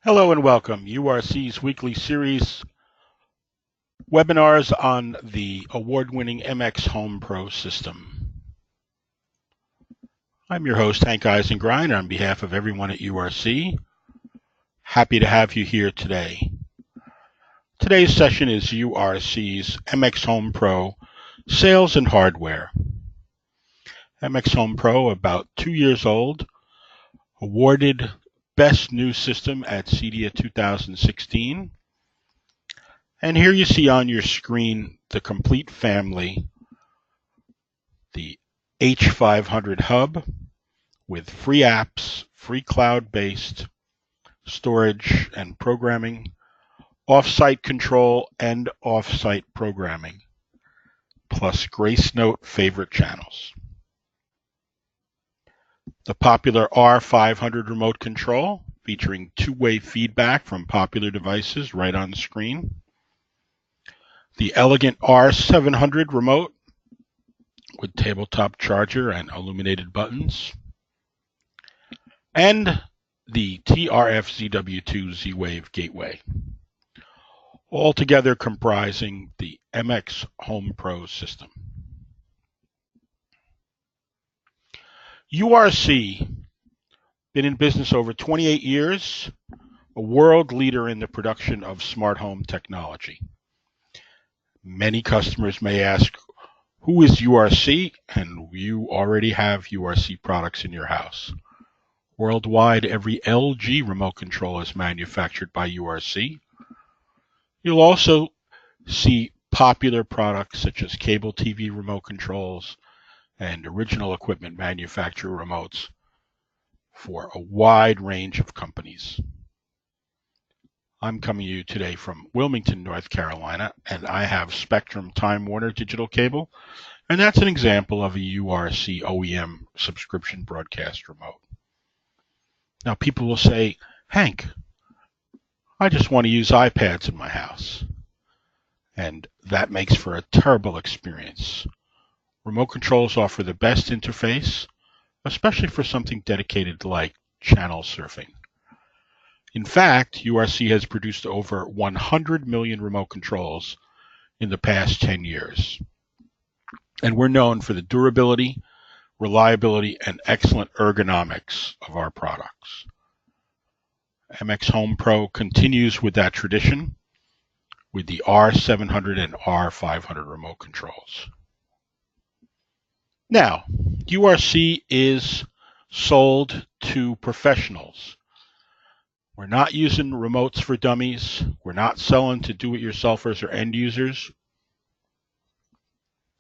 Hello and welcome. URC's weekly series webinars on the award-winning MX HomePro system. I'm your host, Hank Eisengrein, on behalf of everyone at URC. Happy to have you here today. Today's session is URC's MX HomePro sales and hardware. MX HomePro, about 2 years old, awarded Best New System at CEDIA 2016. And here you see on your screen the complete family, the H500 hub with free apps, free cloud-based storage and programming, off-site control and off-site programming, plus Grace Note favorite channels. The popular R500 remote control featuring two-way feedback from popular devices right on the screen. The elegant R700 remote with tabletop charger and illuminated buttons. And the TRF-ZW2 Z-Wave gateway, altogether comprising the MX HomePro system. URC, been in business over 28 years, a world leader in the production of smart home technology. Many customers may ask, who is URC? And you already have URC products in your house. Worldwide, every LG remote control is manufactured by URC. You'll also see popular products such as cable TV remote controls and original equipment manufacturer remotes for a wide range of companies. I'm coming to you today from Wilmington, North Carolina, and I have Spectrum Time Warner digital cable, and that's an example of a URC OEM subscription broadcast remote. Now people will say, Hank, I just want to use iPads in my house. And that makes for a terrible experience. Remote controls offer the best interface, especially for something dedicated like channel surfing. In fact, URC has produced over 100 million remote controls in the past 10 years. And we're known for the durability, reliability, and excellent ergonomics of our products. MX HomePro continues with that tradition with the R700 and R500 remote controls. Now, URC is sold to professionals. We're not using remotes for dummies. We're not selling to do-it-yourselfers or end users.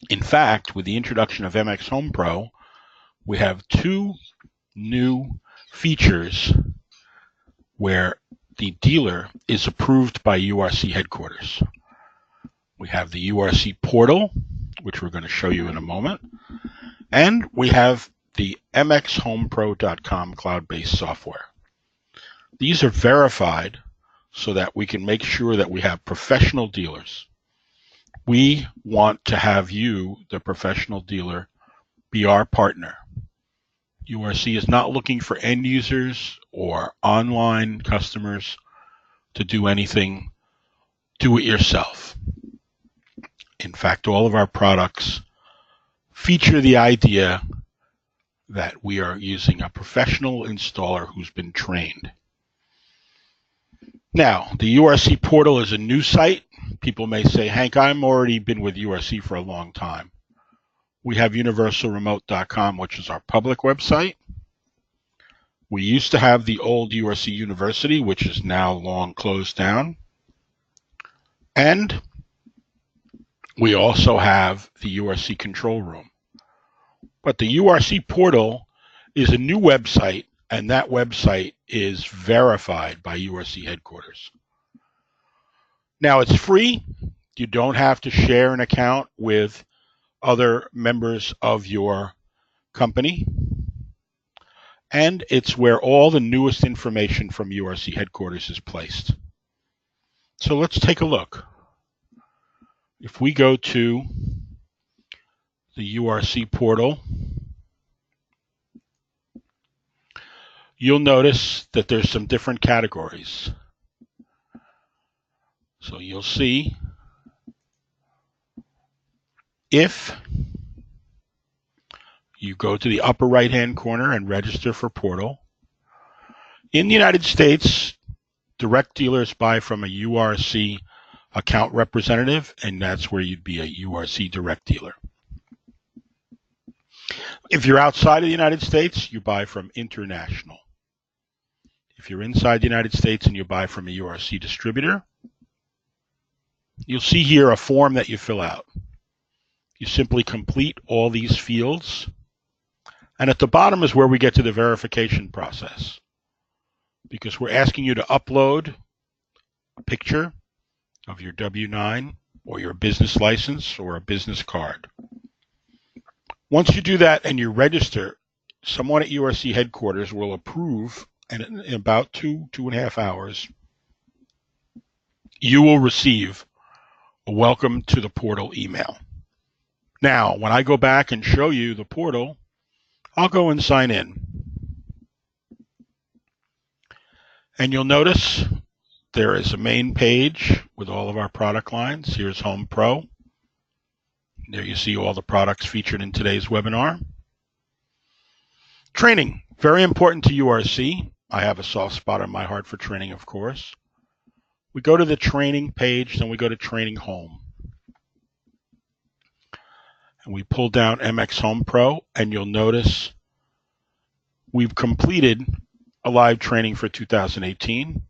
In fact, with the introduction of MX HomePro, we have two new features where the dealer is approved by URC headquarters. We have the URC portal, which we're going to show you in a moment, and we have the mxhomepro.com cloud-based software. These are verified so that we can make sure that we have professional dealers. We want to have you, the professional dealer, be our partner. URC is not looking for end users or online customers to do anything. Do it yourself. In fact, all of our products feature the idea that we are using a professional installer who's been trained. Now, the URC portal is a new site. People may say, Hank, I'm already been with URC for a long time. We have universalremote.com, which is our public website. We used to have the old URC University, which is now long closed down. And we also have the URC control room. But the URC portal is a new website, and that website is verified by URC headquarters. Now, it's free. You don't have to share an account with other members of your company. And it's where all the newest information from URC headquarters is placed. So let's take a look. If we go to the URC portal, you'll notice that there's some different categories. So you'll see if you go to the upper right-hand corner and register for portal. In the United States, direct dealers buy from a URC account representative, and that's where you'd be a URC direct dealer. If you're outside of the United States, you buy from international. If you're inside the United States and you buy from a URC distributor, you'll see here a form that you fill out. You simply complete all these fields, and at the bottom is where we get to the verification process, because we're asking you to upload a picture of your W-9 or your business license or a business card. Once you do that and you register, someone at URC headquarters will approve, and in about 2.5 hours, you will receive a welcome to the portal email. Now, when I go back and show you the portal, I'll go and sign in. And you'll notice there is a main page with all of our product lines. Here's HomePro. There you see all the products featured in today's webinar. Training, very important to URC. I have a soft spot in my heart for training, of course. We go to the training page, then we go to Training Home. And we pull down MX HomePro, and you'll notice we've completed a live training for 2018.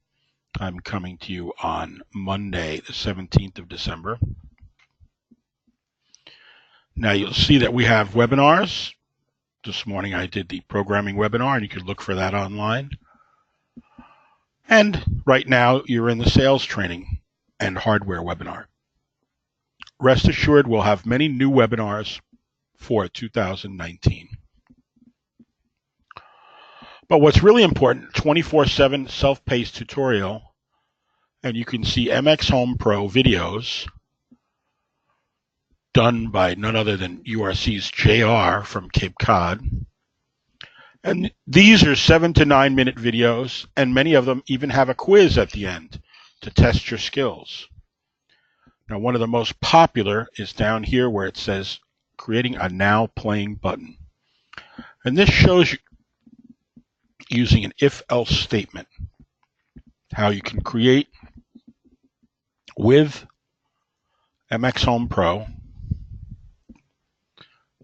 I'm coming to you on Monday, the 17th of December. Now you'll see that we have webinars. This morning I did the programming webinar, and you can look for that online. And right now you're in the sales training and hardware webinar. Rest assured, we'll have many new webinars for 2019. But what's really important, 24/7 self-paced tutorial, and you can see MX HomePro videos done by none other than URC's JR from Cape Cod. And these are 7 to 9 minute videos, and many of them even have a quiz at the end to test your skills. Now, one of the most popular is down here where it says creating a now playing button. And this shows you using an if-else statement how you can create with MX HomePro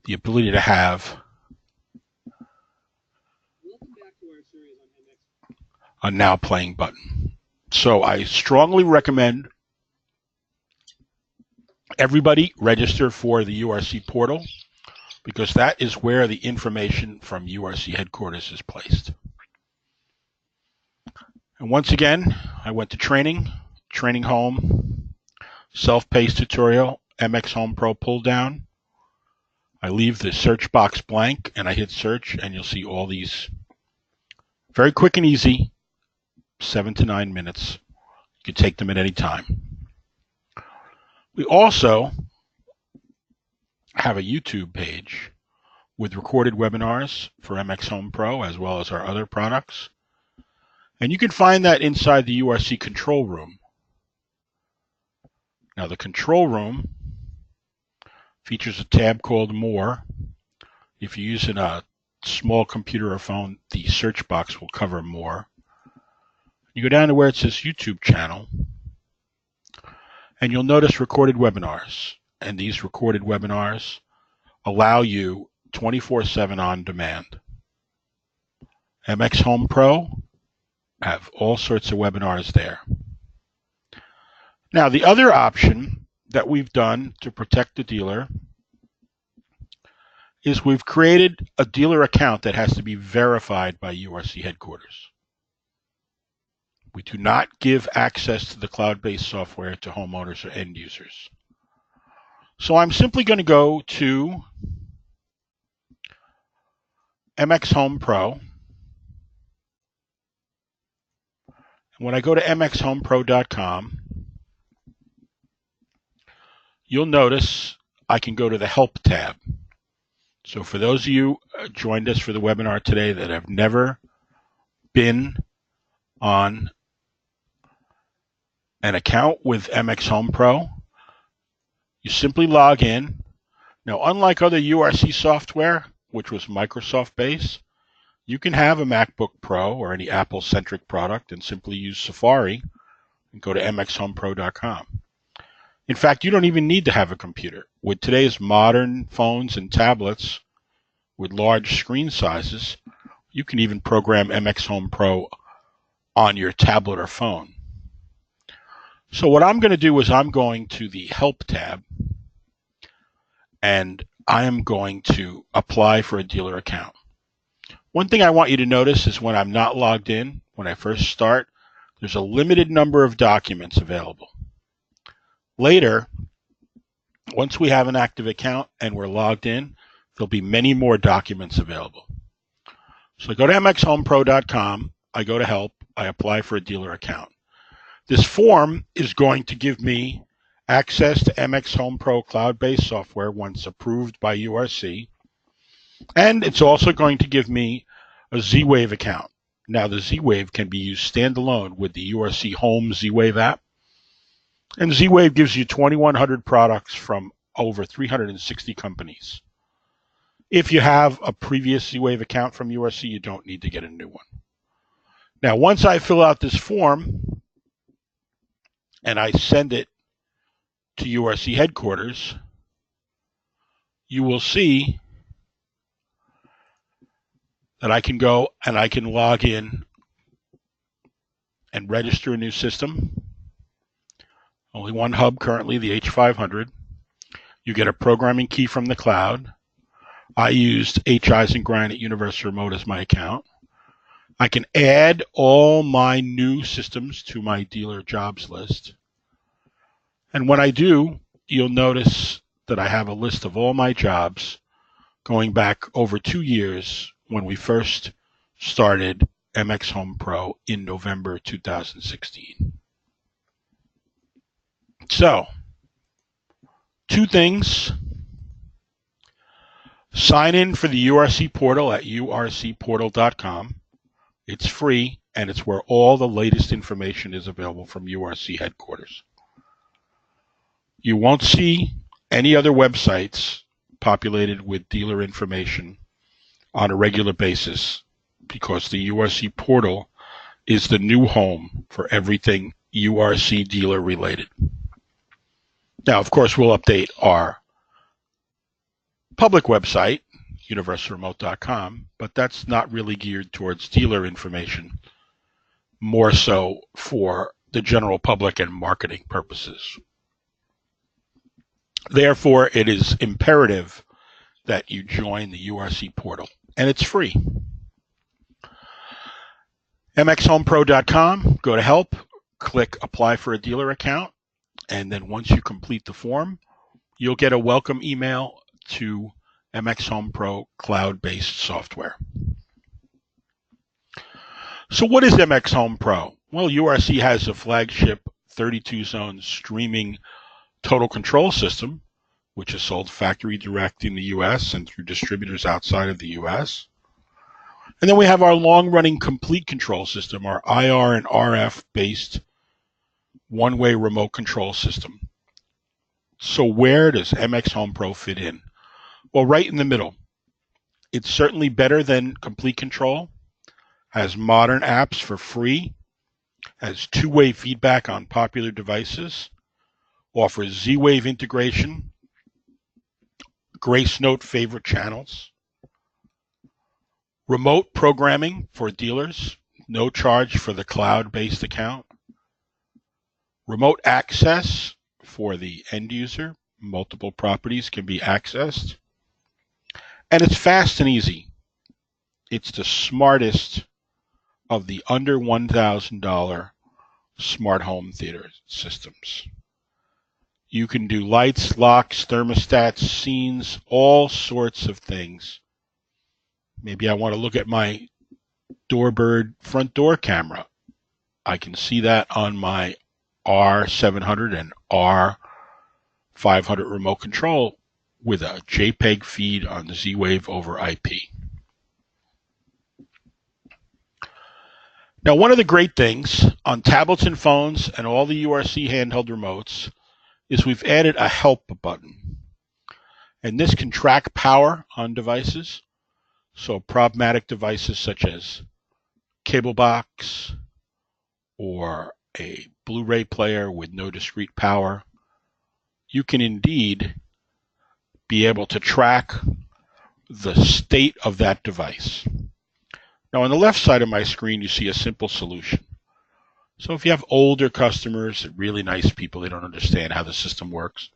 the ability to have a now playing button. So I strongly recommend everybody register for the URC portal, because that is where the information from URC headquarters is placed. And once again, I went to training, Training Home, self-paced tutorial, MX HomePro pull down. I leave the search box blank and I hit search, and you'll see all these very quick and easy, 7 to 9 minutes. You can take them at any time. We also have a YouTube page with recorded webinars for MX HomePro as well as our other products. And you can find that inside the URC control room. Now, the control room features a tab called More. If you're using a small computer or phone, the search box will cover More. You go down to where it says YouTube channel, and you'll notice recorded webinars. And these recorded webinars allow you 24/7 on demand. MX HomePro have all sorts of webinars there. Now, the other option that we've done to protect the dealer is we've created a dealer account that has to be verified by URC headquarters. We do not give access to the cloud-based software to homeowners or end users. So I'm simply going to go to MX HomePro. And when I go to mxhomepro.com, you'll notice I can go to the Help tab. So for those of you who joined us for the webinar today that have never been on an account with MX HomePro, you simply log in. Now, unlike other URC software, which was Microsoft based, you can have a MacBook Pro or any Apple-centric product and simply use Safari and go to mxhomepro.com. In fact, you don't even need to have a computer. With today's modern phones and tablets with large screen sizes, you can even program MX HomePro on your tablet or phone. So what I'm going to do is I'm going to the Help tab, and I am going to apply for a dealer account. One thing I want you to notice is when I'm not logged in, when I first start, there's a limited number of documents available. Later, once we have an active account and we're logged in, there'll be many more documents available. So I go to mxhomepro.com, I go to Help, I apply for a dealer account. This form is going to give me access to MX HomePro cloud-based software once approved by URC, and it's also going to give me a Z-Wave account. Now, the Z-Wave can be used standalone with the URC Home Z-Wave app, and Z-Wave gives you 2,100 products from over 360 companies. If you have a previous Z-Wave account from URC, you don't need to get a new one. Now, once I fill out this form and I send it to URC headquarters, you will see that I can go and I can log in and register a new system. Only one hub currently, the H500. You get a programming key from the cloud. I used Eisengrein at Universal Remote as my account. I can add all my new systems to my dealer jobs list. And when I do, you'll notice that I have a list of all my jobs going back over 2 years when we first started MX HomePro in November 2016. So, 2 things. Sign in for the URC portal at urcportal.com. It's free, and it's where all the latest information is available from URC headquarters. You won't see any other websites populated with dealer information on a regular basis because the URC portal is the new home for everything URC dealer related. Now, of course, we'll update our public website, universalremote.com, but that's not really geared towards dealer information, more so for the general public and marketing purposes. Therefore, it is imperative that you join the URC portal, and it's free. mxhomepro.com, go to Help, click Apply for a Dealer Account, and then once you complete the form, you'll get a welcome email to MX HomePro cloud-based software. So what is MX HomePro? Well, URC has a flagship 32-zone streaming total control system, which is sold factory direct in the U.S. and through distributors outside of the U.S. And then we have our long-running complete control system, our IR and RF-based one-way remote control system. So where does MX HomePro fit in? Well, right in the middle. It's certainly better than complete control, has modern apps for free, has two-way feedback on popular devices, offers Z-Wave integration, Grace Note favorite channels, remote programming for dealers, no charge for the cloud-based account, remote access for the end user, multiple properties can be accessed, and it's fast and easy. It's the smartest of the under $1,000 smart home theater systems. You can do lights, locks, thermostats, scenes, all sorts of things. Maybe I want to look at my Doorbird front door camera. I can see that on my R700 and R500 remote control with a JPEG feed on the Z-Wave over IP. Now, one of the great things on tablets and phones and all the URC handheld remotes is we've added a help button. And this can track power on devices. So problematic devices such as cable box or a Blu-ray player with no discrete power, you can indeed be able to track the state of that device. Now, on the left side of my screen, you see a simple solution. So if you have older customers, really nice people, they don't understand how the system works,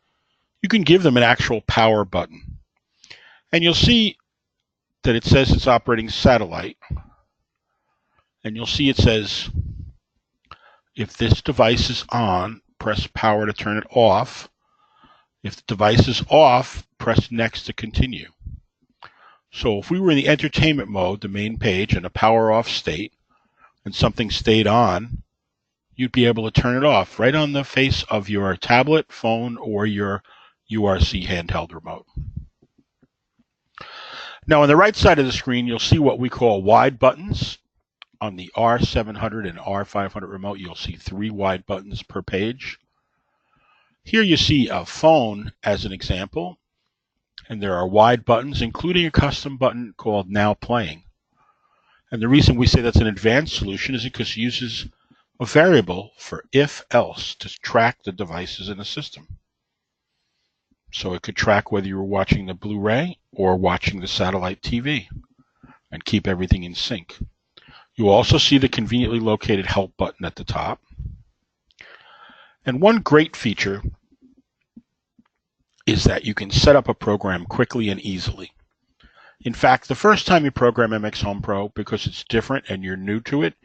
you can give them an actual power button. And you'll see that it says it's operating satellite. And you'll see it says, if this device is on, press power to turn it off. If the device is off, press next to continue. So if we were in the entertainment mode, the main page, in a power off state, and something stayed on, you'd be able to turn it off right on the face of your tablet, phone, or your URC handheld remote. Now on the right side of the screen, you'll see what we call wide buttons. On the R700 and R500 remote, you'll see 3 wide buttons per page. Here you see a phone as an example, and there are wide buttons, including a custom button called Now Playing. And the reason we say that's an advanced solution is because it uses a variable for if-else to track the devices in the system. So it could track whether you were watching the Blu-ray or watching the satellite TV and keep everything in sync. You also see the conveniently located help button at the top. And one great feature is that you can set up a program quickly and easily. In fact, the first time you program MX HomePro, because it's different and you're new to it,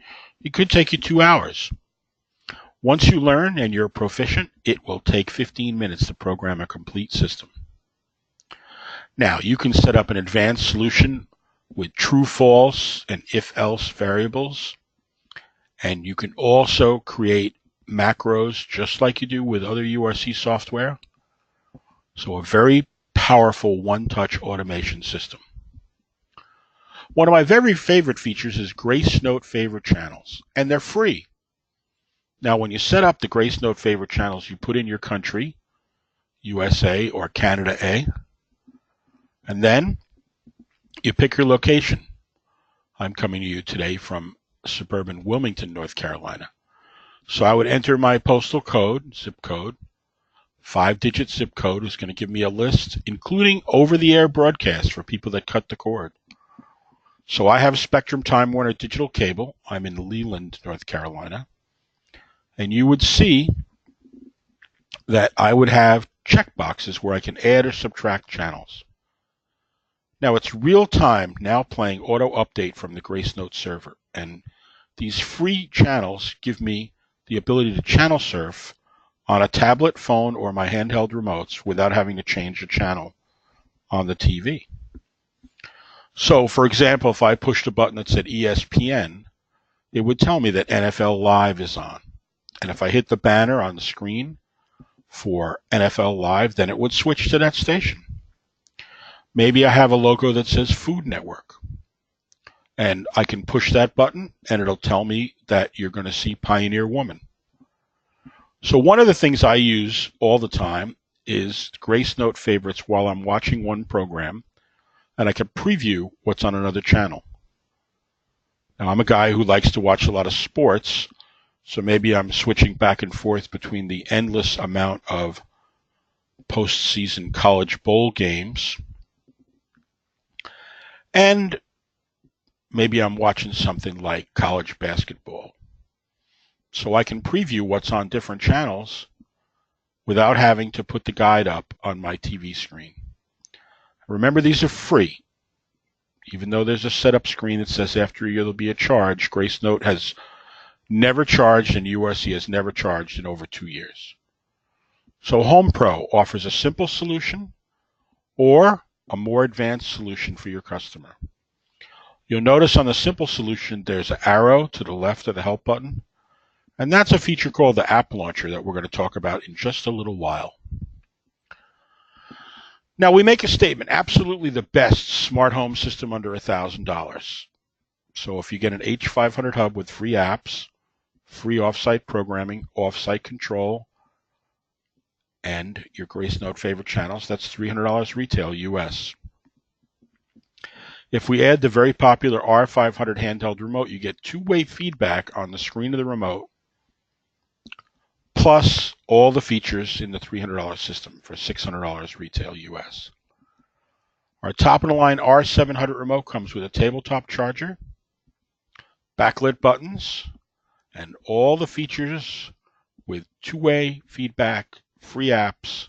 it could take you 2 hours. Once you learn and you're proficient, it will take 15 minutes to program a complete system. Now, you can set up an advanced solution with true, false, and if-else variables. And you can also create macros just like you do with other URC software. So a very powerful one-touch automation system. One of my very favorite features is Grace Note favorite channels, and they're free. Now, when you set up the Grace Note favorite channels, you put in your country, USA or Canada A, and then you pick your location. I'm coming to you today from suburban Wilmington, North Carolina. So I would enter my postal code, zip code. 5-digit zip code is going to give me a list, including over-the-air broadcasts for people that cut the cord. So I have Spectrum Time Warner digital cable. I'm in Leland, North Carolina. And you would see that I would have checkboxes where I can add or subtract channels. Now it's real-time Now Playing auto update from the Grace Note server. And these free channels give me the ability to channel surf on a tablet, phone, or my handheld remotes without having to change the channel on the TV. So, for example, if I pushed a button that said ESPN, it would tell me that NFL Live is on. And if I hit the banner on the screen for NFL Live, then it would switch to that station. Maybe I have a logo that says Food Network. And I can push that button, and it'll tell me that you're going to see Pioneer Woman. So one of the things I use all the time is Grace Note favorites while I'm watching one program, and I can preview what's on another channel. Now, I'm a guy who likes to watch a lot of sports, so maybe I'm switching back and forth between the endless amount of postseason college bowl games, and maybe I'm watching something like college basketball. So I can preview what's on different channels without having to put the guide up on my TV screen. Remember, these are free. Even though there's a setup screen that says after a year there'll be a charge, Grace Note has never charged and URC has never charged in over 2 years. So HomePro offers a simple solution or a more advanced solution for your customer. You'll notice on the simple solution there's an arrow to the left of the help button. And that's a feature called the App Launcher that we're going to talk about in just a little while. Now, we make a statement, absolutely the best smart home system under $1,000. So if you get an H500 hub with free apps, free offsite programming, offsite control, and your Grace Note favorite channels, that's $300 retail US. If we add the very popular R500 handheld remote, you get two-way feedback on the screen of the remote, plus all the features in the $300 system for $600 retail US. Our top-of-the-line R700 remote comes with a tabletop charger, backlit buttons, and all the features with two-way feedback, free apps,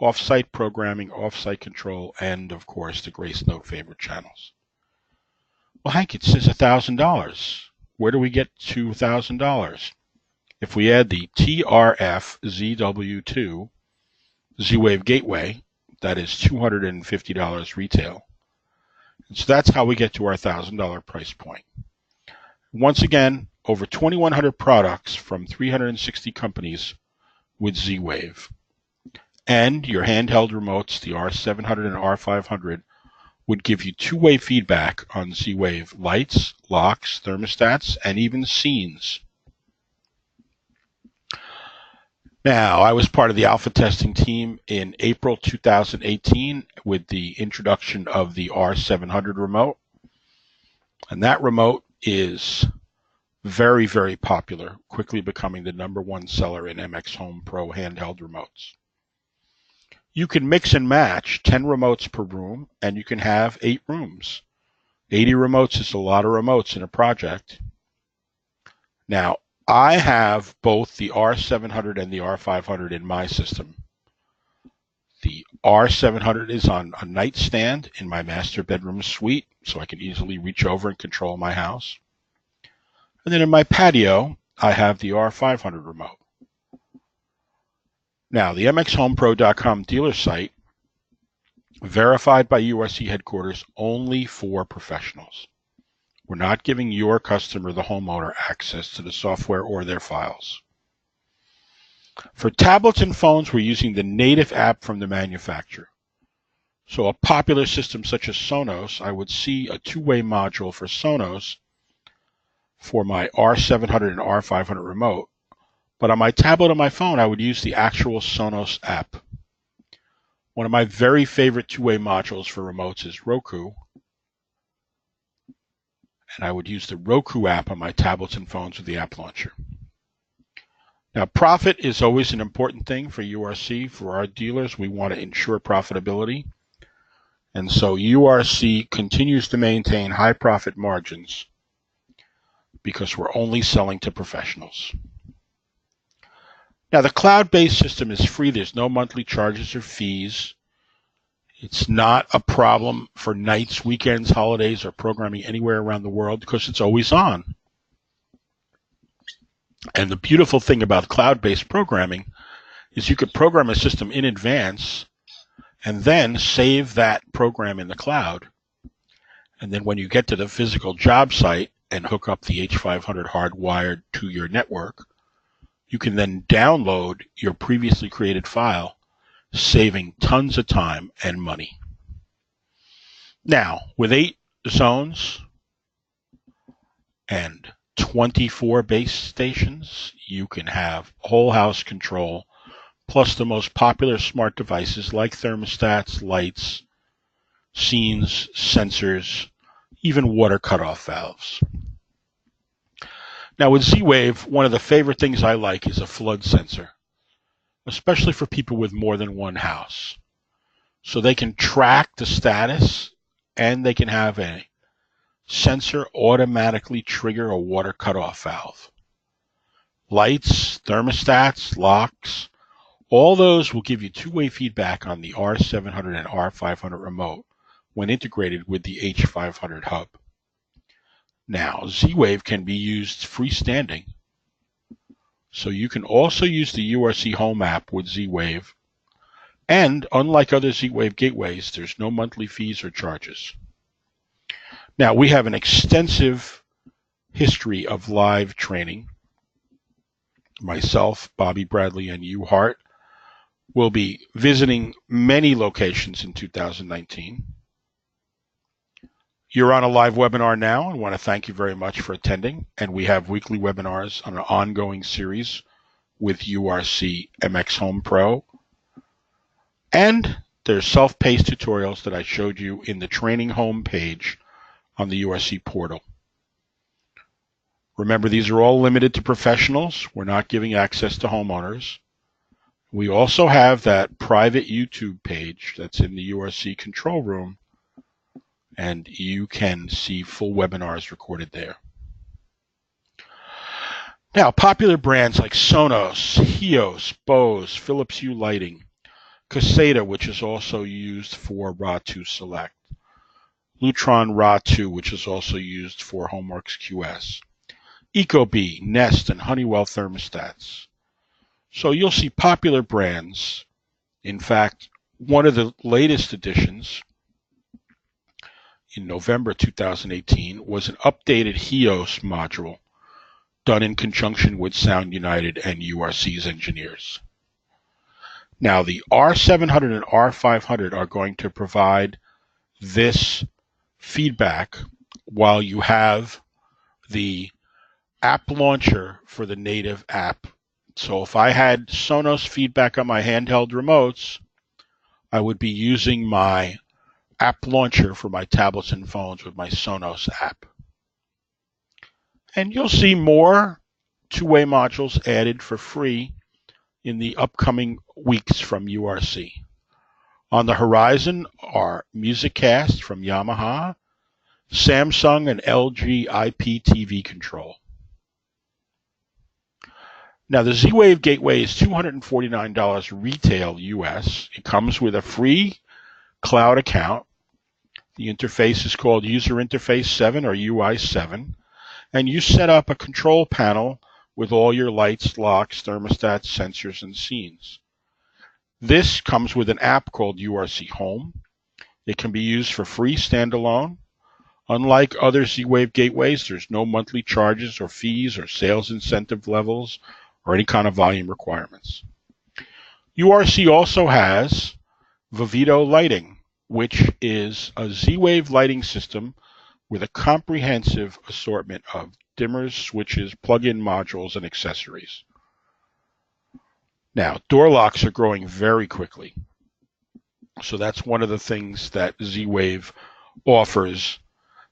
off-site programming, off-site control, and, of course, the Grace Note favorite channels. Well, Hank, it says $1,000. Where do we get to $1,000? If we add the TRF ZW2 Z-Wave Gateway, that is $250 retail. And so that's how we get to our $1,000 price point. Once again, over 2,100 products from 360 companies with Z-Wave. And your handheld remotes, the R700 and R500, would give you two-way feedback on Z-Wave lights, locks, thermostats, and even scenes. Now, I was part of the alpha testing team in April 2018 with the introduction of the R700 remote. And that remote is very, very popular, quickly becoming the #1 seller in MX HomePro handheld remotes. You can mix and match 10 remotes per room, and you can have 8 rooms. 80 remotes is a lot of remotes in a project. Now, I have both the R700 and the R500 in my system. The R700 is on a nightstand in my master bedroom suite, so I can easily reach over and control my house. And then in my patio, I have the R500 remote. Now, the MXHomePro.com dealer site, verified by URC headquarters, only for professionals. We're not giving your customer, the homeowner, access to the software or their files. For tablets and phones, we're using the native app from the manufacturer. So a popular system such as Sonos, I would see a two-way module for Sonos for my R700 and R500 remote. But on my tablet or my phone, I would use the actual Sonos app. One of my very favorite two-way modules for remotes is Roku. And I would use the Roku app on my tablets and phones with the app launcher. Now, profit is always an important thing for URC. For our dealers, we want to ensure profitability. And so URC continues to maintain high profit margins because we're only selling to professionals. Now, the cloud-based system is free. There's no monthly charges or fees. It's not a problem for nights, weekends, holidays, or programming anywhere around the world because it's always on. And the beautiful thing about cloud-based programming is you could program a system in advance and then save that program in the cloud. And then when you get to the physical job site and hook up the H500 hardwired to your network, you can then download your previously created file, saving tons of time and money. Now, with 8 zones and 24 base stations, you can have whole house control, plus the most popular smart devices like thermostats, lights, scenes, sensors, even water cutoff valves. Now with Z-Wave, one of the favorite things I like is a flood sensor, especially for people with more than one house. So they can track the status and they can have a sensor automatically trigger a water cutoff valve. Lights, thermostats, locks, all those will give you two-way feedback on the R700 and R500 remote when integrated with the H500 hub. Now, Z-Wave can be used freestanding. So you can also use the URC Home app with Z-Wave. And unlike other Z-Wave gateways, there's no monthly fees or charges. Now, we have an extensive history of live training. Myself, Bobby Bradley, and Hugh Hart will be visiting many locations in 2019. You're on a live webinar now and want to thank you very much for attending. And we have weekly webinars on an ongoing series with URC MX HomePro. And there's self-paced tutorials that I showed you in the training home page on the URC portal. Remember, these are all limited to professionals. We're not giving access to homeowners. We also have that private YouTube page that's in the URC control room, and you can see full webinars recorded there. Now, popular brands like Sonos, Hios, Bose, Philips Hue Lighting, Caseta, which is also used for RA2 Select, Lutron RA2, which is also used for HomeWorks QS, Ecobee, Nest, and Honeywell thermostats. So you'll see popular brands. In fact, one of the latest additions in November 2018 was an updated Hios module done in conjunction with Sound United and URC's engineers. Now, the R700 and R500 are going to provide this feedback while you have the app launcher for the native app. So if I had Sonos feedback on my handheld remotes, I would be using my app launcher for my tablets and phones with my Sonos app. And you'll see more two-way modules added for free in the upcoming weeks from URC. On the horizon are MusicCast from Yamaha, Samsung and LG IPTV control. Now, the Z-Wave Gateway is $249 retail US. It comes with a free cloud account. The interface is called User Interface 7 or UI 7. And you set up a control panel with all your lights, locks, thermostats, sensors, and scenes. This comes with an app called URC Home. It can be used for free standalone. Unlike other Z-Wave gateways, there's no monthly charges or fees or sales incentive levels or any kind of volume requirements. URC also has Vivito Lighting, which is a Z-Wave lighting system with a comprehensive assortment of dimmers, switches, plug-in modules, and accessories. Now, door locks are growing very quickly. So that's one of the things that Z-Wave offers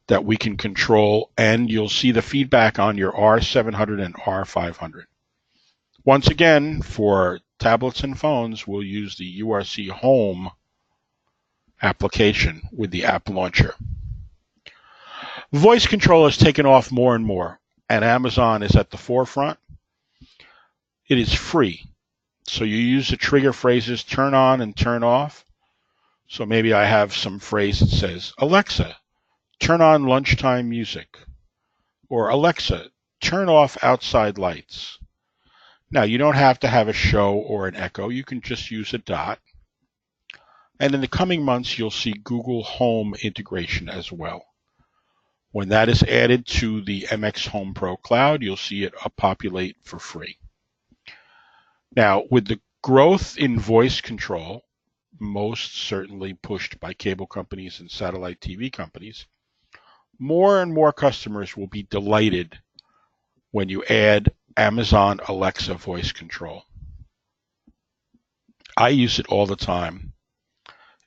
that we can control, and you'll see the feedback on your R700 and R500. Once again, for tablets and phones, we'll use the URC Home application with the app launcher. Voice control has taken off more and more, and Amazon is at the forefront. It is free. So you use the trigger phrases turn on and turn off. So maybe I have some phrase that says, Alexa, turn on lunchtime music. Or Alexa, turn off outside lights. Now, you don't have to have a show or an echo. You can just use a dot. And in the coming months, you'll see Google Home integration as well. When that is added to the MX HomePro cloud, you'll see it populate for free. Now, with the growth in voice control, most certainly pushed by cable companies and satellite TV companies, more and more customers will be delighted when you add Amazon Alexa voice control. I use it all the time.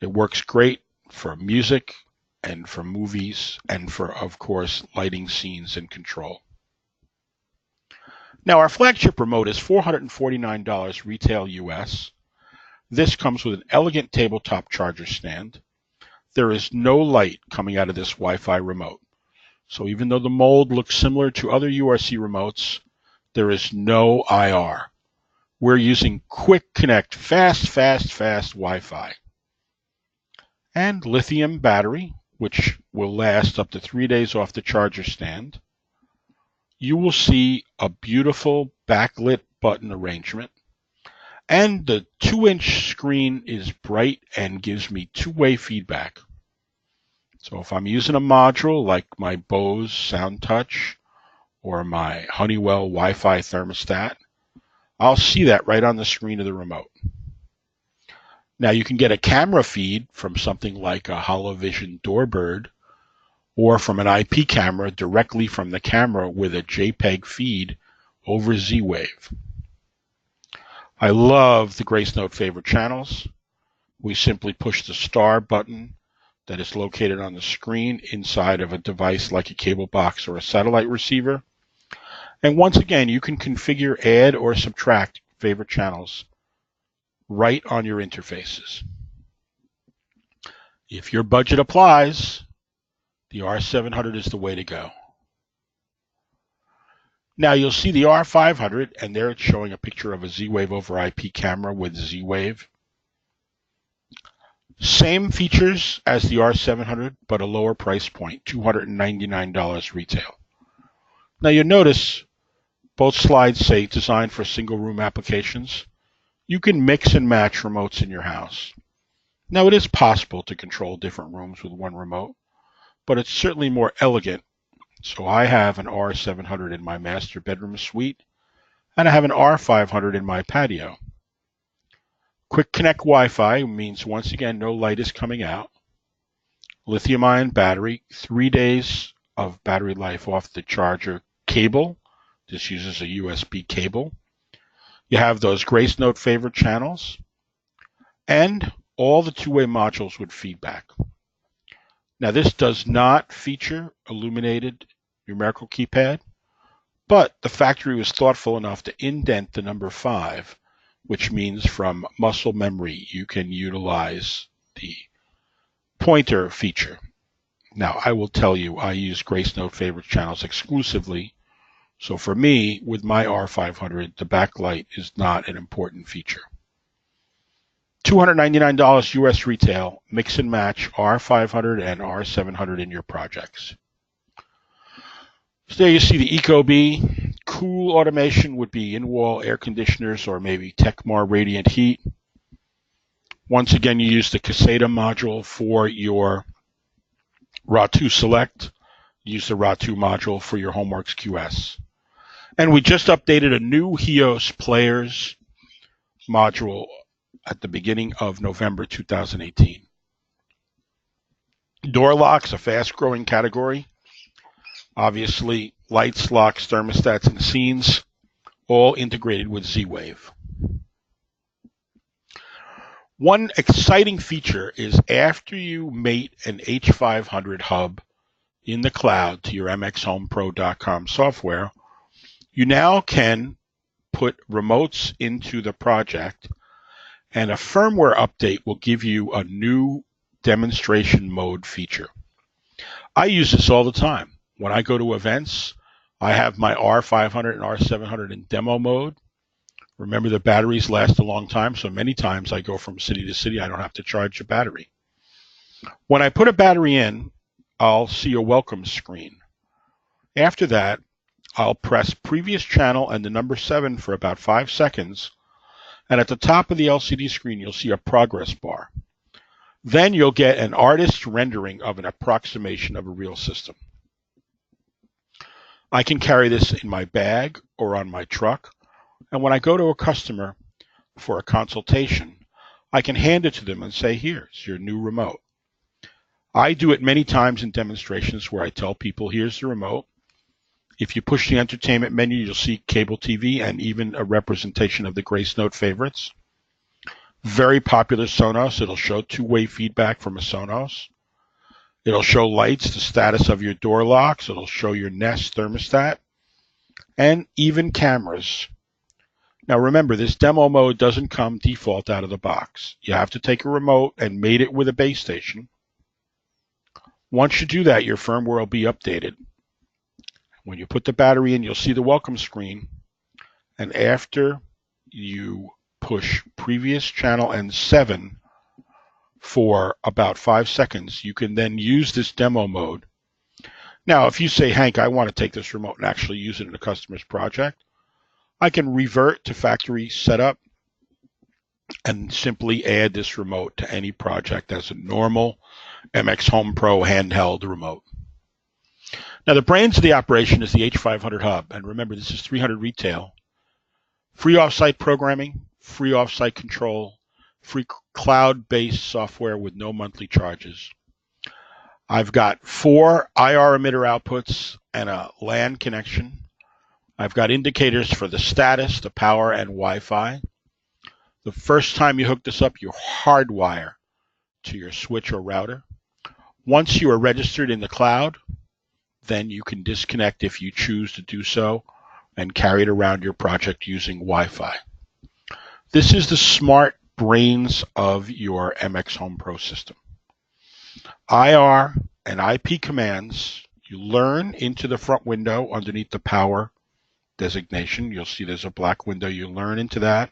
It works great for music and for movies and for, of course, lighting scenes and control. Now, our flagship remote is $449 retail US. This comes with an elegant tabletop charger stand. There is no light coming out of this Wi-Fi remote. So even though the mold looks similar to other URC remotes, there is no IR. We're using Quick Connect, fast Wi-Fi. And lithium battery, which will last up to 3 days off the charger stand. You will see a beautiful backlit button arrangement. And the 2-inch screen is bright and gives me two-way feedback. So if I'm using a module like my Bose SoundTouch or my Honeywell Wi-Fi thermostat, I'll see that right on the screen of the remote. Now you can get a camera feed from something like a HoloVision Doorbird or from an IP camera directly from the camera with a JPEG feed over Z-Wave. I love the Grace Note favorite channels. We simply push the star button that is located on the screen inside of a device like a cable box or a satellite receiver. And once again, you can configure, add, or subtract favorite channels right on your interfaces. If your budget applies, the R700 is the way to go. Now you'll see the R500, and there it's showing a picture of a Z-Wave over IP camera with Z-Wave. Same features as the R700, but a lower price point, $299 retail. Now you'll notice both slides say designed for single room applications. You can mix and match remotes in your house. Now it is possible to control different rooms with one remote, but it's certainly more elegant. So I have an R700 in my master bedroom suite, and I have an R500 in my patio. Quick Connect Wi-Fi means, once again, no light is coming out. Lithium-ion battery, 3 days of battery life off the charger cable. This uses a USB cable. You have those Grace Note favorite channels, and all the two-way modules with feedback. Now this does not feature illuminated numerical keypad, but the factory was thoughtful enough to indent the number 5, which means from muscle memory you can utilize the pointer feature. Now I will tell you, I use Grace Note favorite channels exclusively, so for me, with my R500, the backlight is not an important feature. $299 US retail, mix and match R500 and R700 in your projects. So there you see the ecobee. Cool automation would be in-wall air conditioners or maybe Tecmar radiant heat. Once again, you use the Caseta module for your RA2 Select. Use the RA2 module for your HomeWorks QS. And we just updated a new HEOS Players module at the beginning of November 2018. Door locks, a fast-growing category. Obviously, lights, locks, thermostats, and scenes, all integrated with Z-Wave. One exciting feature is after you mate an H500 hub in the cloud to your mxhomepro.com software, you now can put remotes into the project, and a firmware update will give you a new demonstration mode feature. I use this all the time. When I go to events, I have my R500 and R700 in demo mode. Remember, the batteries last a long time, so many times I go from city to city. I don't have to charge a battery. When I put a battery in, I'll see a welcome screen. After that, I'll press previous channel and the number 7 for about 5 seconds, and at the top of the LCD screen, you'll see a progress bar. Then you'll get an artist's rendering of an approximation of a real system. I can carry this in my bag or on my truck, and when I go to a customer for a consultation, I can hand it to them and say, here's your new remote. I do it many times in demonstrations where I tell people, here's the remote. If you push the entertainment menu, you'll see cable TV and even a representation of the Grace Note favorites. Very popular Sonos. It'll show two-way feedback from a Sonos. It'll show lights, the status of your door locks. It'll show your Nest thermostat, and even cameras. Now remember, this demo mode doesn't come default out of the box. You have to take a remote and mate it with a base station. Once you do that, your firmware will be updated. When you put the battery in, you'll see the welcome screen, and after you push previous channel and 7 for about 5 seconds, you can then use this demo mode. Now, if you say, Hank, I want to take this remote and actually use it in a customer's project, I can revert to factory setup and simply add this remote to any project as a normal MX HomePro handheld remote. Now, the brains of the operation is the H500 hub, and remember, this is $300 retail. Free offsite programming, free offsite control, free cloud-based software with no monthly charges. I've got 4 IR emitter outputs and a LAN connection. I've got indicators for the status, the power, and Wi-Fi. The first time you hook this up, you hardwire to your switch or router. Once you are registered in the cloud, then you can disconnect if you choose to do so and carry it around your project using Wi-Fi. This is the smart brains of your MX HomePro system. IR and IP commands you learn into the front window underneath the power designation. You'll see there's a black window. You learn into that.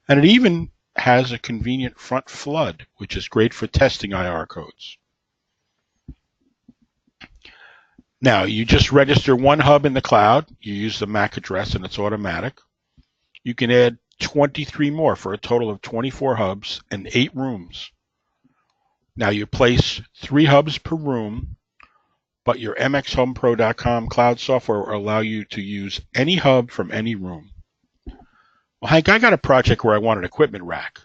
And it even has a convenient front flood, which is great for testing IR codes. Now, you just register one hub in the cloud. You use the MAC address, and it's automatic. You can add 23 more for a total of 24 hubs and 8 rooms. Now, you place 3 hubs per room, but your mxhomepro.com cloud software will allow you to use any hub from any room. Well, Hank, I got a project where I want an equipment rack,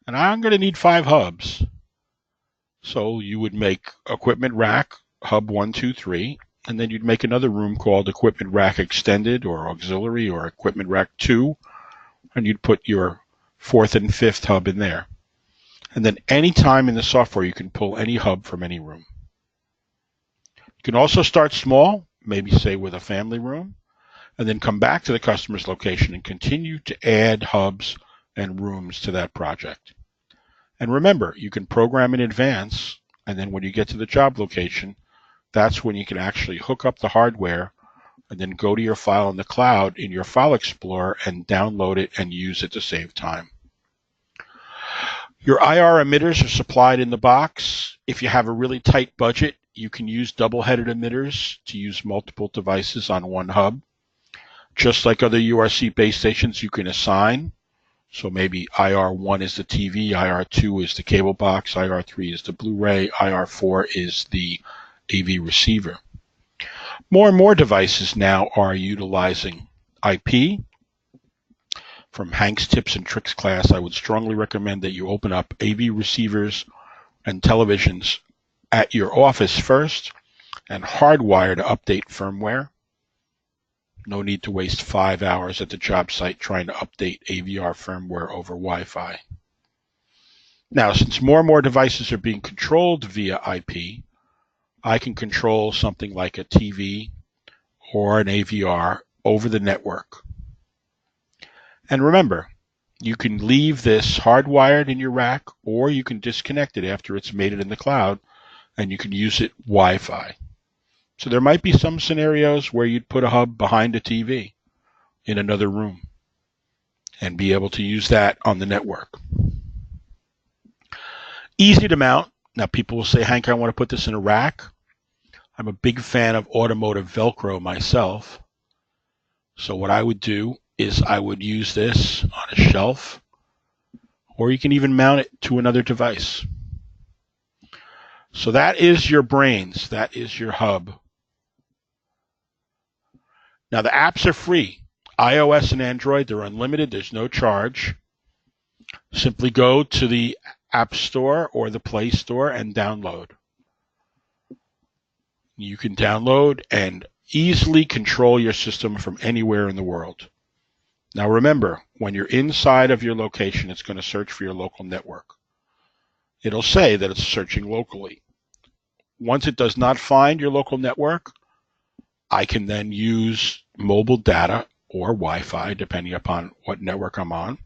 and I'm going to need 5 hubs. So you would make equipment rack hub 1, 2, 3, and then you'd make another room called equipment rack extended or auxiliary or equipment rack 2, and you'd put your 4th and 5th hub in there. And then anytime in the software, you can pull any hub from any room. You can also start small, maybe say with a family room, and then come back to the customer's location and continue to add hubs and rooms to that project. And remember, you can program in advance, and then when you get to the job location, that's when you can actually hook up the hardware and then go to your file in the cloud in your File Explorer and download it and use it to save time. Your IR emitters are supplied in the box. If you have a really tight budget, you can use double-headed emitters to use multiple devices on one hub. Just like other URC base stations, you can assign. So maybe IR1 is the TV, IR2 is the cable box, IR3 is the Blu-ray, IR4 is the AV receiver. More and more devices now are utilizing IP. From Hank's Tips and Tricks class, I would strongly recommend that you open up AV receivers and televisions at your office first and hardwire to update firmware. No need to waste 5 hours at the job site trying to update AVR firmware over Wi-Fi. Now, since more and more devices are being controlled via IP, I can control something like a TV or an AVR over the network. And remember, you can leave this hardwired in your rack, or you can disconnect it after it's made it in the cloud, and you can use it Wi-Fi. So there might be some scenarios where you'd put a hub behind a TV in another room and be able to use that on the network. Easy to mount. Now people will say, Hank, I want to put this in a rack. I'm a big fan of automotive Velcro myself. So what I would do is I would use this on a shelf, or you can even mount it to another device. So that is your brains. That is your hub. Now the apps are free. iOS and Android, they're unlimited. There's no charge. Simply go to the App Store or the Play Store and download. You can download and easily control your system from anywhere in the world. Now remember, when you're inside of your location, it's going to search for your local network. It'll say that it's searching locally. Once it does not find your local network, I can then use mobile data or Wi-Fi, depending upon what network I'm on,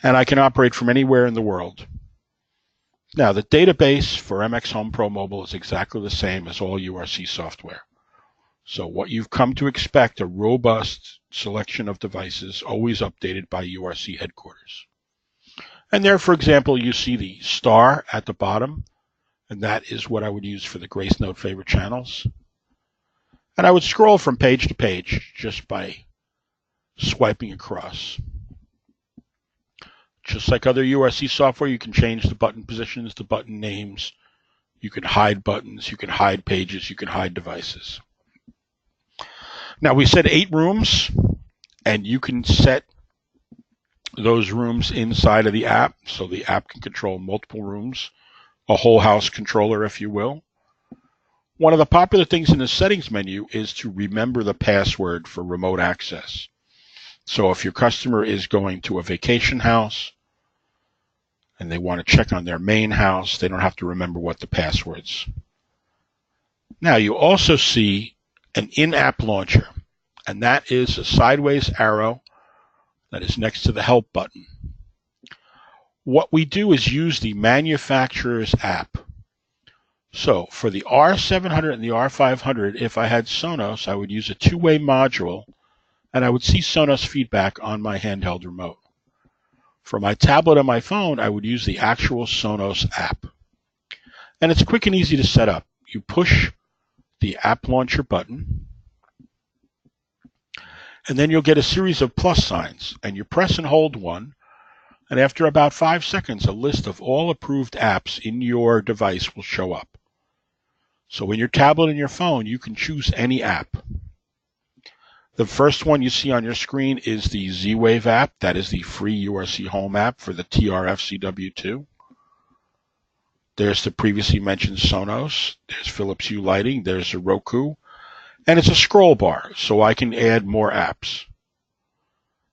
and I can operate from anywhere in the world. Now, the database for MX HomePro Mobile is exactly the same as all URC software. So what you've come to expect, a robust selection of devices, always updated by URC headquarters. And there, for example, you see the star at the bottom, and that is what I would use for the Grace Note favorite channels. And I would scroll from page to page just by swiping across. Just like other URC software, you can change the button positions, the button names. You can hide buttons, you can hide pages, you can hide devices. Now, we said 8 rooms, and you can set those rooms inside of the app, so the app can control multiple rooms a whole house controller, if you will. One of the popular things in the settings menu is to remember the password for remote access. So if your customer is going to a vacation house and they want to check on their main house, they don't have to remember what the passwords. Now you also see an in-app launcher, and that is a sideways arrow that is next to the help button. What we do is use the manufacturer's app. So for the R700 and the R500, if I had Sonos, I would use a two-way module, and I would see Sonos feedback on my handheld remote. For my tablet and my phone, I would use the actual Sonos app. And it's quick and easy to set up. You push the app launcher button, and then you'll get a series of plus signs, and you press and hold one, and after about 5 seconds, a list of all approved apps in your device will show up. So in your tablet and your phone, you can choose any app. The first one you see on your screen is the Z-Wave app. That is the free URC Home app for the TRF-CW2. There's the previously mentioned Sonos. There's Philips Hue lighting. There's a Roku. And it's a scroll bar, so I can add more apps.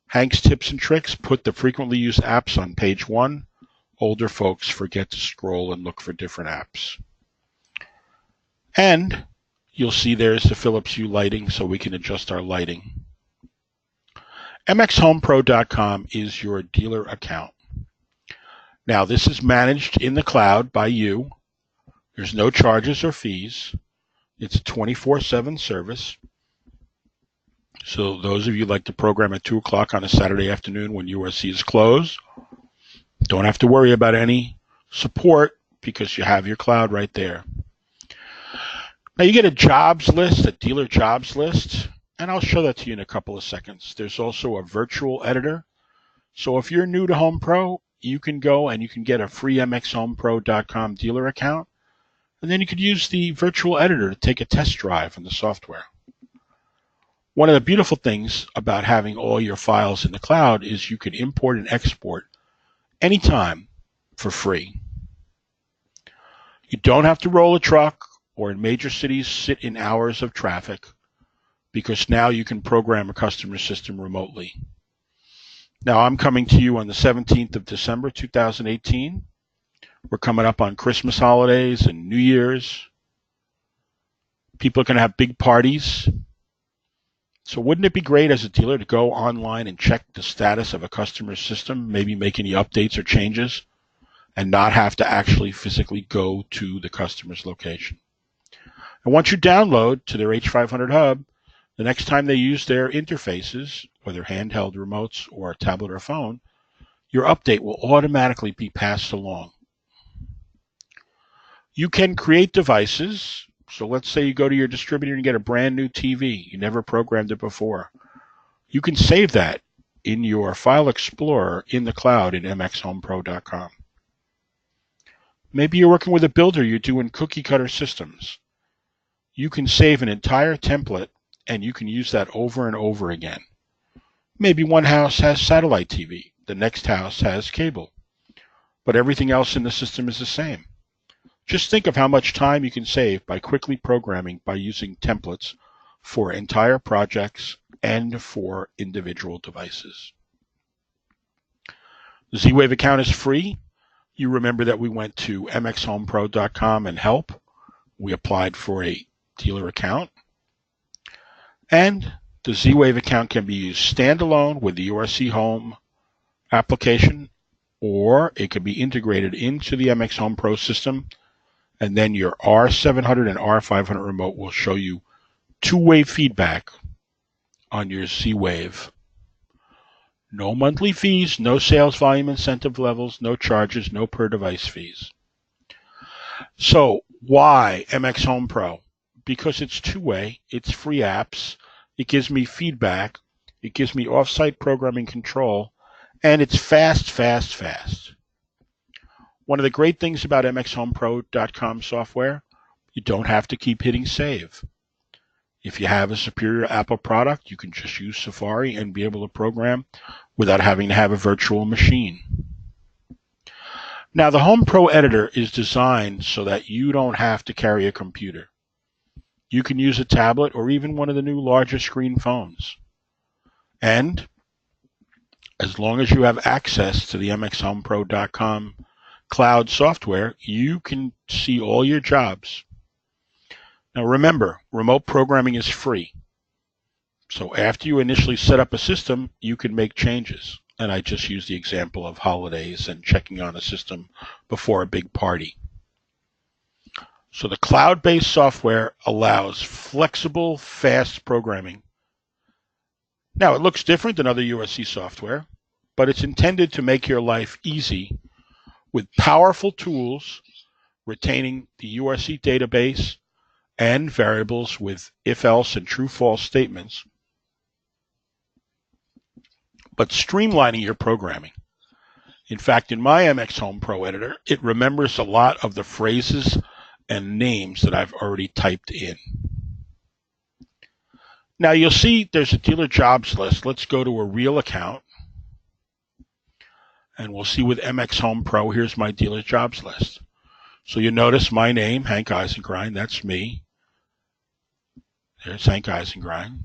Hank's Tips and Tricks put the frequently used apps on page 1. Older folks forget to scroll and look for different apps. And you'll see there's the Philips Hue lighting, so we can adjust our lighting. mxhomepro.com is your dealer account. Now, this is managed in the cloud by you. There's no charges or fees. It's a 24/7 service. So those of you who like to program at 2 o'clock on a Saturday afternoon when URC is closed, don't have to worry about any support because you have your cloud right there. Now you get a jobs list, a dealer jobs list, and I'll show that to you in a couple of seconds. There's also a virtual editor. So if you're new to HomePro, you can go and you can get a free mxhomepro.com dealer account, and then you could use the virtual editor to take a test drive on the software. One of the beautiful things about having all your files in the cloud is you can import and export anytime for free. You don't have to roll a truck or in major cities sit in hours of traffic because now you can program a customer system remotely. Now I'm coming to you on the 17th of December 2018. We're coming up on Christmas holidays and New Year's. People are going to have big parties. So wouldn't it be great as a dealer to go online and check the status of a customer's system, maybe make any updates or changes, and not have to actually physically go to the customer's location? And once you download to their H500 hub, the next time they use their interfaces, whether handheld remotes or a tablet or phone, your update will automatically be passed along. You can create devices. So let's say you go to your distributor and get a brand new TV. You never programmed it before. You can save that in your File Explorer in the cloud in mxhomepro.com. Maybe you're working with a builder, you're doing cookie cutter systems. You can save an entire template and you can use that over and over again. Maybe one house has satellite TV, the next house has cable, but everything else in the system is the same. Just think of how much time you can save by quickly programming by using templates for entire projects and for individual devices. The Z-Wave account is free. You remember that we went to mxhomepro.com and help. We applied for a dealer account. And the Z-Wave account can be used standalone with the URC Home application, or it can be integrated into the MX Home Pro system, and then your R700 and R500 remote will show you two-way feedback on your Z-Wave. No monthly fees, no sales volume incentive levels, no charges, no per device fees. So why MX Home Pro? Because it's two-way, it's free apps, it gives me feedback, it gives me off-site programming control, and it's fast. One of the great things about mxhomepro.com software, you don't have to keep hitting save. If you have a superior Apple product, you can just use Safari and be able to program without having to have a virtual machine. Now, the HomePro editor is designed so that you don't have to carry a computer. You can use a tablet or even one of the new larger screen phones. And as long as you have access to the mxhomepro.com cloud software, you can see all your jobs. Now remember, remote programming is free. So after you initially set up a system, you can make changes. And I just used the example of holidays and checking on a system before a big party. So the cloud-based software allows flexible, fast programming. Now, it looks different than other USC software, but it's intended to make your life easy with powerful tools retaining the USC database and variables with if-else and true-false statements, but streamlining your programming. In fact, in my MX Home Pro editor, it remembers a lot of the phrases and names that I've already typed in. Now you'll see there's a dealer jobs list. Let's go to a real account. And we'll see with MX Home Pro, here's my dealer jobs list. So you notice my name, Hank Eisengrein, that's me. There's Hank Eisengrein.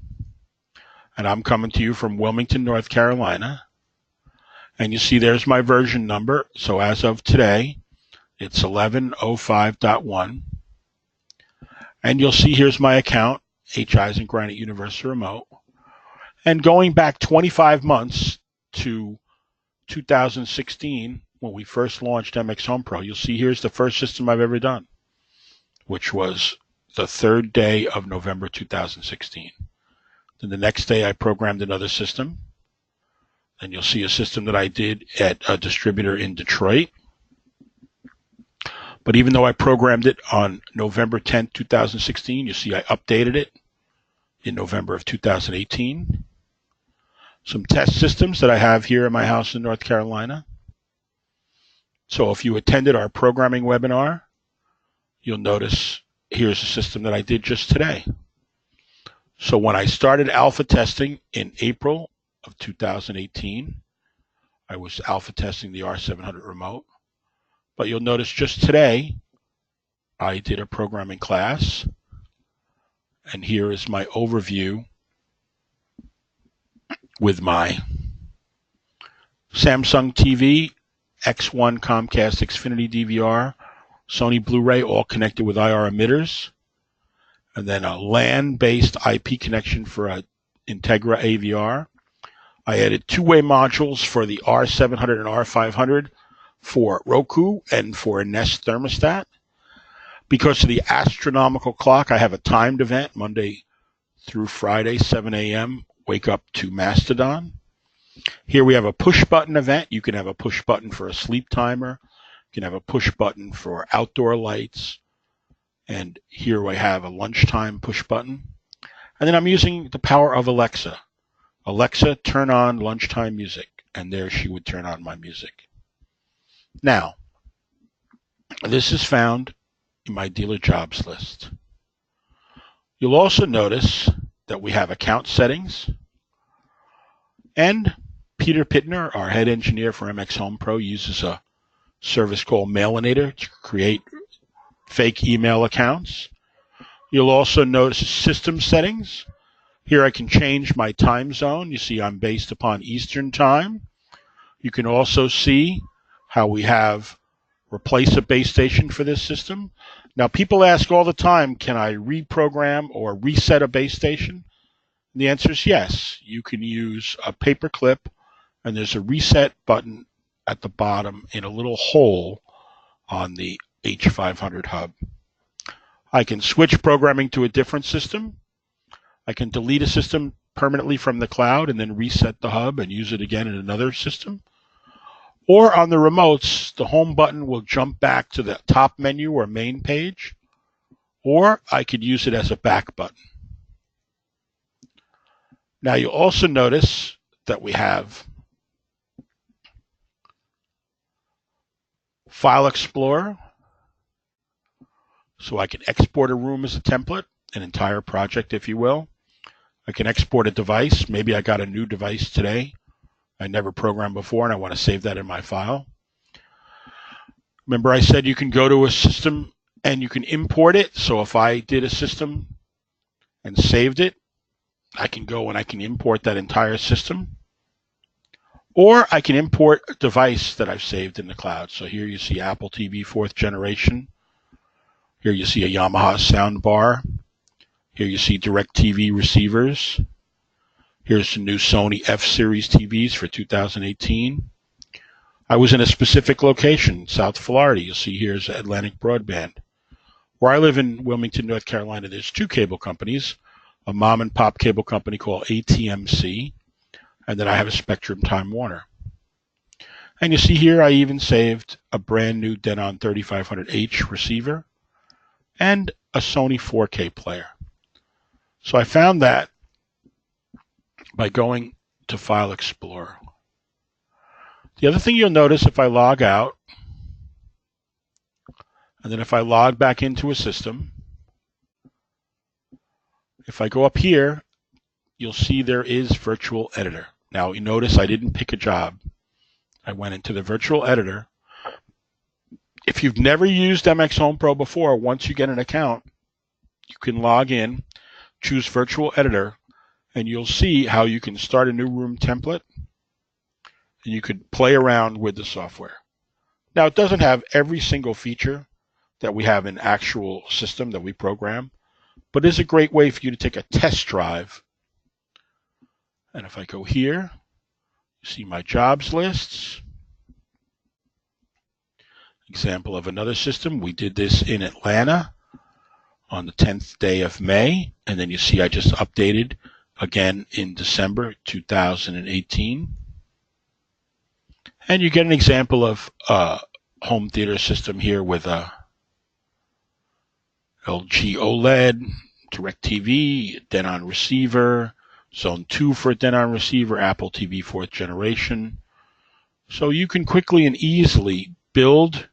And I'm coming to you from Wilmington, North Carolina. And you see there's my version number. So as of today, it's 11.05.1. And you'll see here's my account, H. Eisengrein at Universal Remote. And going back 25 months to 2016, when we first launched MX Home Pro, you'll see here's the first system I've ever done, which was the 3rd day of November 2016. Then the next day I programmed another system. And you'll see a system that I did at a distributor in Detroit. But even though I programmed it on November 10th, 2016, you see I updated it in November of 2018. Some test systems that I have here in my house in North Carolina. So if you attended our programming webinar, you'll notice here's a system that I did just today. So when I started alpha testing in April of 2018, I was alpha testing the R700 remote. But you'll notice just today, I did a programming class. And here is my overview with my Samsung TV, X1 Comcast Xfinity DVR, Sony Blu-ray, all connected with IR emitters, and then a LAN-based IP connection for a Integra AVR. I added two-way modules for the R700 and R500 for Roku and for a Nest thermostat. Because of the astronomical clock, I have a timed event Monday through Friday, 7 a.m., wake up to Mastodon. Here we have a push button event. You can have a push button for a sleep timer. You can have a push button for outdoor lights. And here we have a lunchtime push button. And then I'm using the power of Alexa. Alexa, turn on lunchtime music. And there she would turn on my music. Now, this is found in my dealer jobs list. You'll also notice that we have account settings, and Peter Pittner, our head engineer for MX Home Pro, uses a service called Mailinator to create fake email accounts. You'll also notice system settings. Here I can change my time zone. You see I'm based upon Eastern time. You can also see how we have replace a base station for this system. Now, people ask all the time, can I reprogram or reset a base station? And the answer is yes. You can use a paper clip, and there's a reset button at the bottom in a little hole on the H500 hub. I can switch programming to a different system. I can delete a system permanently from the cloud and then reset the hub and use it again in another system. Or on the remotes, the home button will jump back to the top menu or main page, or I could use it as a back button. Now you'll also notice that we have File Explorer, so I can export a room as a template, an entire project, if you will. I can export a device. Maybe I got a new device today I never programmed before, and I want to save that in my file. Remember I said you can go to a system and you can import it. So if I did a system and saved it, I can go and I can import that entire system. Or I can import a device that I've saved in the cloud. So here you see Apple TV 4th generation. Here you see a Yamaha soundbar. Here you see DirecTV receivers. Here's the new Sony F-Series TVs for 2018. I was in a specific location, South Florida. You'll see here's Atlantic Broadband. Where I live in Wilmington, North Carolina, there's two cable companies, a mom and pop cable company called ATMC, and then I have a Spectrum Time Warner. And you see here I even saved a brand new Denon 3500H receiver and a Sony 4K player. So I found that by going to File Explorer. The other thing you'll notice if I log out, and then if I log back into a system, if I go up here, you'll see there is Virtual Editor. Now you notice I didn't pick a job. I went into the Virtual Editor. If you've never used MX HomePro before, once you get an account, you can log in, choose Virtual Editor, and you'll see how you can start a new room template, and you could play around with the software. Now, it doesn't have every single feature that we have in actual system that we program, but it's a great way for you to take a test drive. And if I go here, you see my jobs lists. Example of another system. We did this in Atlanta on the 10th day of May, and then you see I just updated again in December 2018. And you get an example of a home theater system here with a LG OLED, DirecTV, Denon receiver, Zone 2 for a Denon receiver, Apple TV 4th generation. So you can quickly and easily build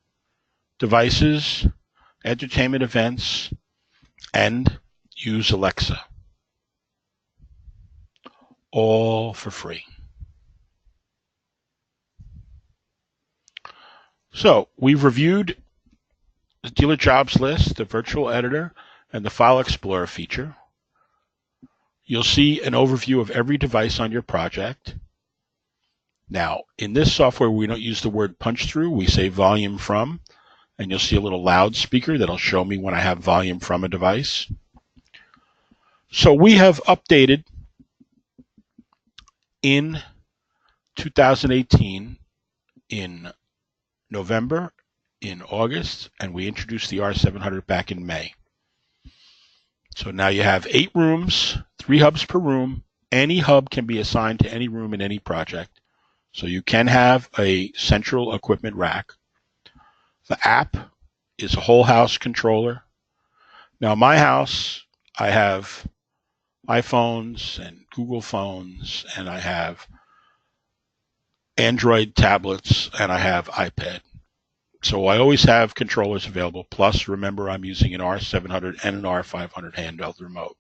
devices, entertainment events, and use Alexa. All for free. So we've reviewed the dealer jobs list, the Virtual Editor, and the File Explorer feature. You'll see an overview of every device on your project. Now, in this software, we don't use the word punch through. We say volume from, and you'll see a little loudspeaker that'll show me when I have volume from a device. So we have updated in 2018 in November, in August, and we introduced the R700 back in May. So now you have 8 rooms, 3 hubs per room. Any hub can be assigned to any room in any project. So you can have a central equipment rack. The app is a whole house controller. Now my house, I have iPhones and Google phones, and I have Android tablets, and I have iPad. So I always have controllers available. Plus, remember, I'm using an R700 and an R500 handheld remote.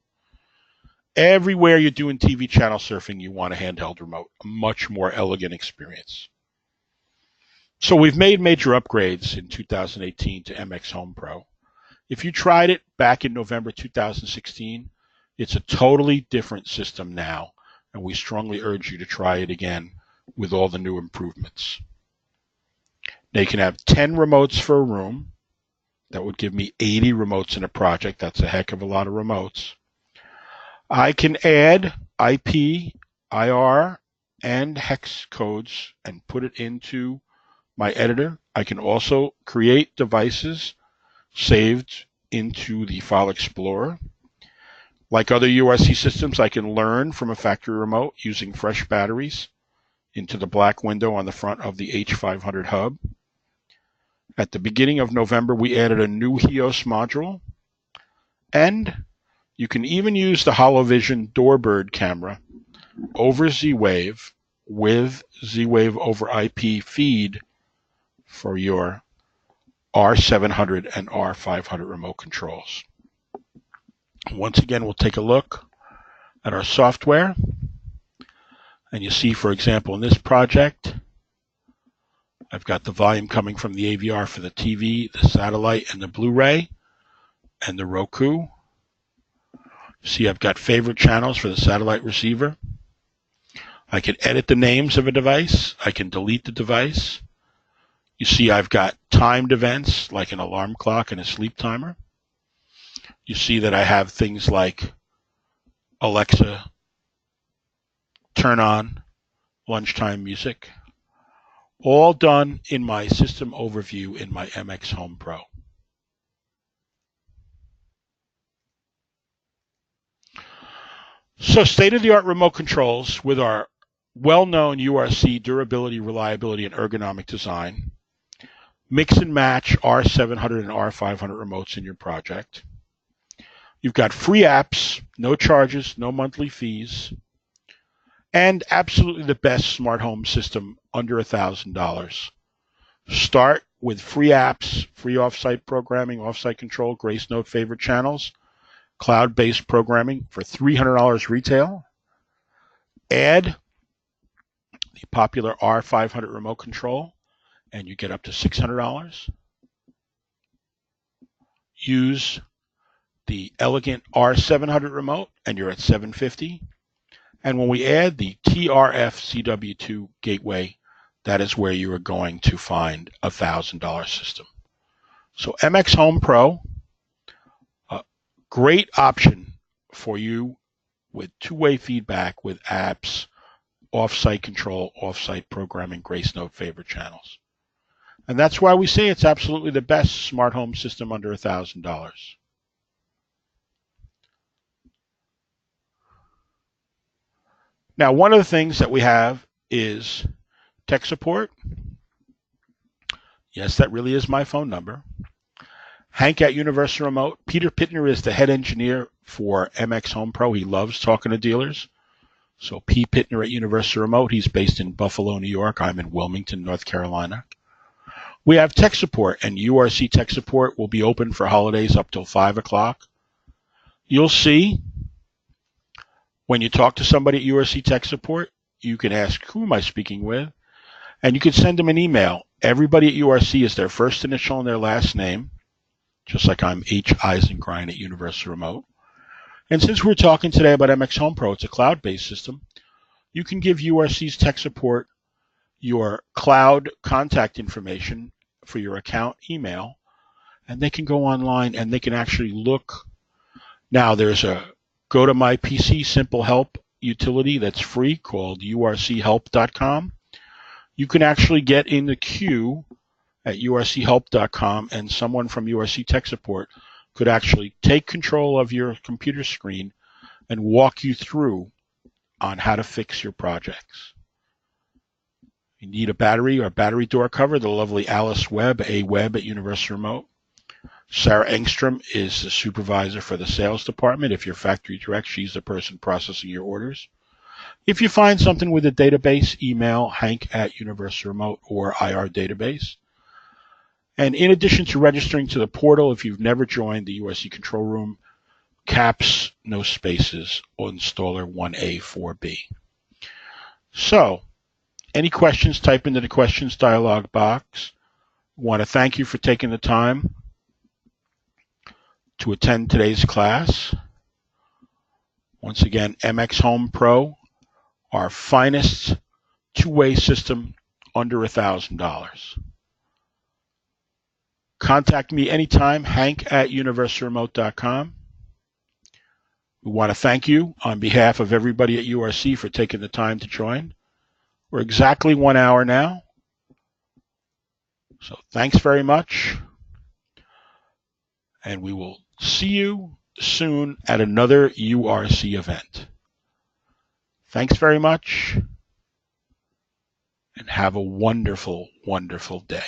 Everywhere you're doing TV channel surfing, you want a handheld remote, a much more elegant experience. So we've made major upgrades in 2018 to MX HomePro. If you tried it back in November 2016, it's a totally different system now, and we strongly urge you to try it again with all the new improvements. Now you can have 10 remotes for a room. That would give me 80 remotes in a project. That's a heck of a lot of remotes. I can add IP, IR, and hex codes and put it into my editor. I can also create devices saved into the File Explorer. Like other URC systems, I can learn from a factory remote using fresh batteries into the black window on the front of the H500 hub. At the beginning of November, we added a new HEOS module, and you can even use the HoloVision Doorbird camera over Z-Wave with Z-Wave over IP feed for your R700 and R500 remote controls. Once again, we'll take a look at our software. And you see, for example, in this project, I've got the volume coming from the AVR for the TV, the satellite, and the Blu-ray, and the Roku. See, I've got favorite channels for the satellite receiver. I can edit the names of a device. I can delete the device. You see, I've got timed events like an alarm clock and a sleep timer. You see that I have things like Alexa, turn on lunchtime music, all done in my system overview in my MX HomePro. So state-of-the-art remote controls with our well-known URC durability, reliability, and ergonomic design. Mix and match R700 and R500 remotes in your project. You've got free apps, no charges, no monthly fees, and absolutely the best smart home system under $1,000. Start with free apps, free offsite programming, offsite control, Grace Note favorite channels, cloud-based programming for $300 retail. Add the popular R500 remote control, and you get up to $600. Use the elegant R700 remote, and you're at $750. And when we add the TRF-CW2 gateway, that is where you are going to find a $1,000 system. So MX HomePro, a great option for you with two-way feedback with apps, off-site control, off-site programming, Grace Note favorite channels. And that's why we say it's absolutely the best smart home system under $1,000. Now, one of the things that we have is tech support. Yes, that really is my phone number. Hank at Universal Remote. Peter Pittner is the head engineer for MX HomePro. He loves talking to dealers. So P. Pittner at Universal Remote. He's based in Buffalo, New York. I'm in Wilmington, North Carolina. We have tech support, and URC tech support will be open for holidays up till 5 o'clock. You'll see when you talk to somebody at URC tech support, you can ask, who am I speaking with? And you can send them an email. Everybody at URC is their first initial and their last name, just like I'm H. Eisengrein at Universal Remote. And since we're talking today about MX HomePro, it's a cloud-based system, you can give URC's tech support your cloud contact information for your account email, and they can go online and they can actually look. Now, there's a go to my PC simple help utility that's free called urchelp.com. You can actually get in the queue at urchelp.com, and someone from URC Tech Support could actually take control of your computer screen and walk you through on how to fix your projects. You need a battery or battery door cover, the lovely Alice Webb, A. Webb at Universal Remote. Sarah Engstrom is the supervisor for the sales department. If you're factory direct, she's the person processing your orders. If you find something with a database, email Hank at Universal Remote or IR Database. And in addition to registering to the portal, if you've never joined the URC control room, caps, no spaces, installer 1A, 4B. So, any questions, type into the questions dialog box. I want to thank you for taking the time to attend today's class. Once again, MX HomePro, our finest two-way system under $1,000. Contact me anytime, Hank at universalremote.com. We want to thank you on behalf of everybody at URC for taking the time to join. We're exactly 1 hour now. So thanks very much. And we will see you soon at another URC event. Thanks very much, and have a wonderful, wonderful day.